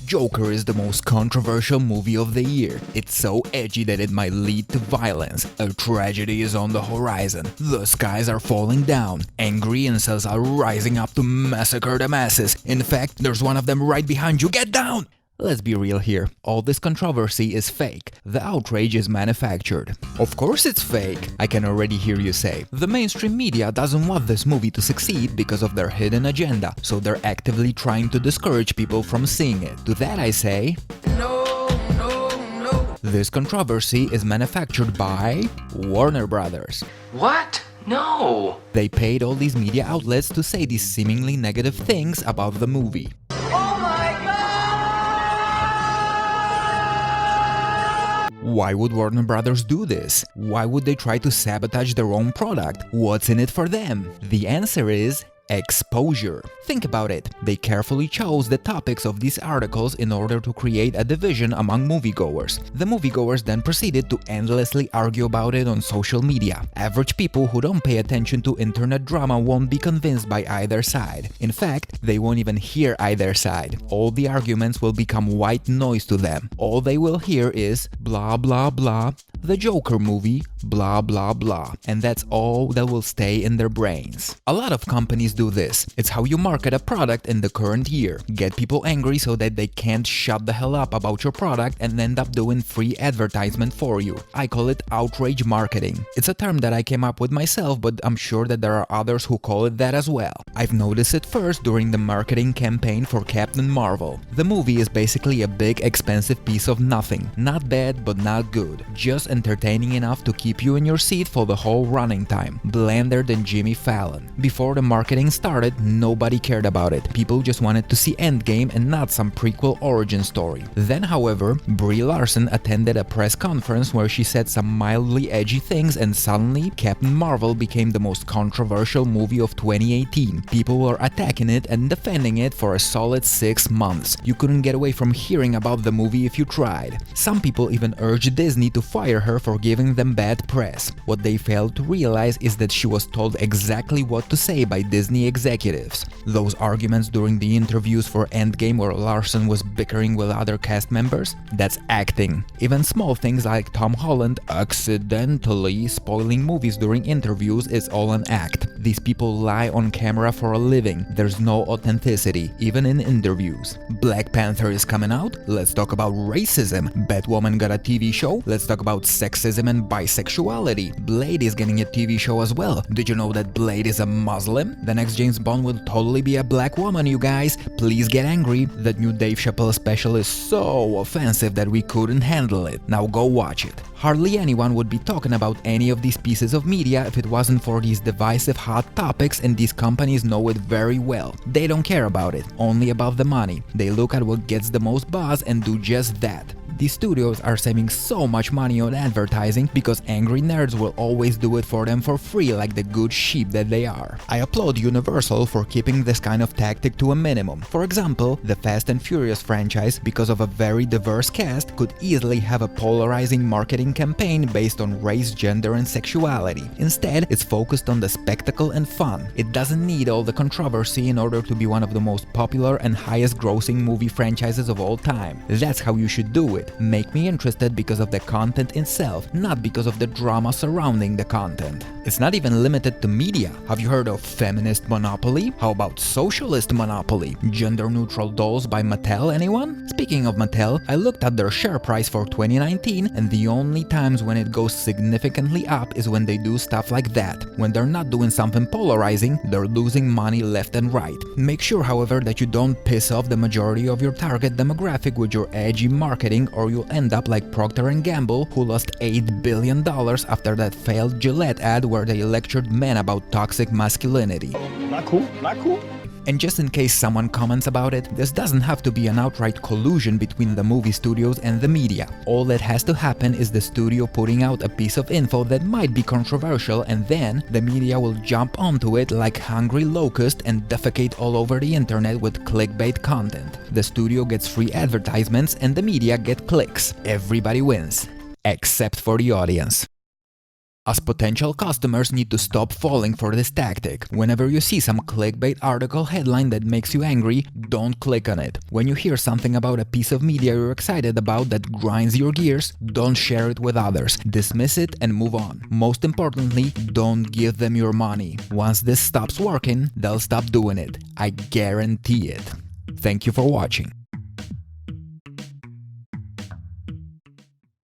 Joker is the most controversial movie of the year. It's so edgy that it might lead to violence. A tragedy is on the horizon. The skies are falling down. Angry incels are rising up to massacre the masses. In fact, there's one of them right behind you. Get down! Let's be real here. All this controversy is fake. The outrage is manufactured. Of course it's fake, I can already hear you say. The mainstream media doesn't want this movie to succeed because of their hidden agenda, so they're actively trying to discourage people from seeing it. To that I say, no, no, no. This controversy is manufactured by Warner Brothers. What? No! They paid all these media outlets to say these seemingly negative things about the movie. Why would Warner Brothers do this? Why would they try to sabotage their own product? What's in it for them? The answer is exposure. Think about it. They carefully chose the topics of these articles in order to create a division among moviegoers. The moviegoers then proceeded to endlessly argue about it on social media. Average people who don't pay attention to internet drama won't be convinced by either side. In fact, they won't even hear either side. All the arguments will become white noise to them. All they will hear is blah blah blah, the Joker movie, blah blah blah. And that's all that will stay in their brains. A lot of companies do this. It's how you market a product in the current year. Get people angry so that they can't shut the hell up about your product and end up doing free advertisement for you. I call it outrage marketing. It's a term that I came up with myself, but I'm sure that there are others who call it that as well. I've noticed it first during the marketing campaign for Captain Marvel. The movie is basically a big expensive piece of nothing. Not bad, but not good. Just entertaining enough to keep you in your seat for the whole running time. Blander than Jimmy Fallon. Before the marketing started, nobody cared about it. People just wanted to see Endgame and not some prequel origin story. Then, however, Brie Larson attended a press conference where she said some mildly edgy things, and suddenly Captain Marvel became the most controversial movie of 2018. People were attacking it and defending it for a solid 6 months. You couldn't get away from hearing about the movie if you tried. Some people even urged Disney to fire her for giving them bad press. What they failed to realize is that she was told exactly what to say by Disney executives. Those arguments during the interviews for Endgame where Larson was bickering with other cast members, that's acting. Even small things like Tom Holland accidentally spoiling movies during interviews is all an act. These people lie on camera for a living. There's no authenticity, even in interviews. Black Panther is coming out? Let's talk about racism. Batwoman got a TV show? Let's talk about sexism and bisexuality. Blade is getting a TV show as well. Did you know that Blade is a Muslim? The next James Bond will totally be a black woman, you guys. Please get angry. That new Dave Chappelle special is so offensive that we couldn't handle it. Now go watch it. Hardly anyone would be talking about any of these pieces of media if it wasn't for these divisive hot topics, and these companies know it very well. They don't care about it, only about the money. They look at what gets the most buzz and do just that. These studios are saving so much money on advertising because angry nerds will always do it for them for free like the good sheep that they are. I applaud Universal for keeping this kind of tactic to a minimum. For example, the Fast and Furious franchise, because of a very diverse cast, could easily have a polarizing marketing campaign based on race, gender, and sexuality. Instead, it's focused on the spectacle and fun. It doesn't need all the controversy in order to be one of the most popular and highest grossing movie franchises of all time. That's how you should do it. Make me interested because of the content itself, not because of the drama surrounding the content. It's not even limited to media. Have you heard of feminist monopoly? How about socialist monopoly? Gender-neutral dolls by Mattel, anyone? Speaking of Mattel, I looked at their share price for 2019, and the only times when it goes significantly up is when they do stuff like that. When they're not doing something polarizing, they're losing money left and right. Make sure, however, that you don't piss off the majority of your target demographic with your edgy marketing, or you'll end up like Procter & Gamble, who lost $8 billion after that failed Gillette ad where they lectured men about toxic masculinity. Not cool, not cool. And just in case someone comments about it, this doesn't have to be an outright collusion between the movie studios and the media. All that has to happen is the studio putting out a piece of info that might be controversial, and then the media will jump onto it like hungry locusts and defecate all over the internet with clickbait content. The studio gets free advertisements and the media get clicks. Everybody wins. Except for the audience. Us potential customers need to stop falling for this tactic. Whenever you see some clickbait article headline that makes you angry, don't click on it. When you hear something about a piece of media you're excited about that grinds your gears, don't share it with others. Dismiss it and move on. Most importantly, don't give them your money. Once this stops working, they'll stop doing it. I guarantee it. Thank you for watching.